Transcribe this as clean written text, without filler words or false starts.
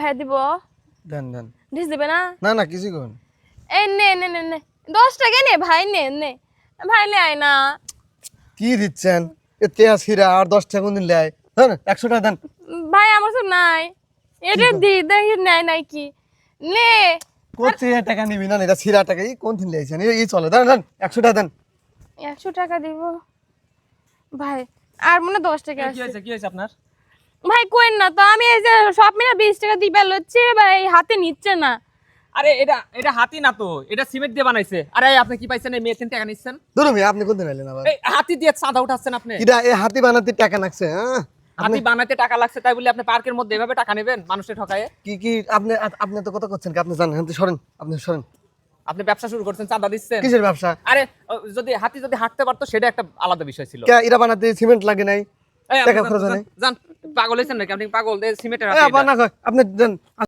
ভাই দিব দেন দেন। ডিস দিবে না? না না কিছু কোন। এই নে নে নে নে 10 টাকা নে ভাই নে নে ভাই লে আয় না। কি দিচ্ছেন? এ তেয়াস হিরা আর 10 টাকা কোন দিন লাই? দেন 100 টাকা দেন। ভাই আমার তো নাই এটা কি দি দেখি নাই নাই কি নে কোথা টাকা নিবি না এটা ছিরা টাকা এই কোন দিন লাইছেন এই চলে দেন দেন 100 টাকা দেন। 100 টাকা দিব ভাই আর মনে 10 টাকা কি আছে হয়েছে কি হয়েছে আপনার? ভাই কোয়েন না তো আমি এই যে সব মিলে 20 টাকা দিবে লচ্ছে ভাই হাতে নিচ্ছে না। আরে এটা এটা হাতি না তো, এটা সিমেন্ট দিয়ে বানাইছে। আরে আপনি কি পাইছেন? এই মেয়ে 3 টাকা নিচ্ছেন? ধরুন ভাই আপনি কোন দিন আইলেন আবার? এই হাতি দিয়ে চাঁদা উঠাচ্ছেন আপনি। কিরা এই হাতি বানাতে টাকা লাগছে হ্যাঁ? হাতি বানাইতে টাকা লাগছে তাই বলে আপনি পার্কের মধ্যে এভাবে টাকা নেবেন মানুষের ঠকায়ে? কি কি আপনি আপনি তো কথা করছেন কি আপনি জানেন আপনি সরেন আপনি সরেন। আপনি ব্যবসা শুরু করছেন, চাঁদা দিচ্ছেন। কিসের ব্যবসা? আরে যদি হাতি যদি হাঁটতে পারতো সেটা একটা আলাদা বিষয় ছিল। কে এরা বানাতে সিমেন্ট লাগে নাই? এই আপনি টাকা খরচ হয় নাই? যান, পাগল হয়েছেন নাকি? আপনি পাগল, সিমেন্টের এই হাতি আবার এটা। না কয়, আপনি দেন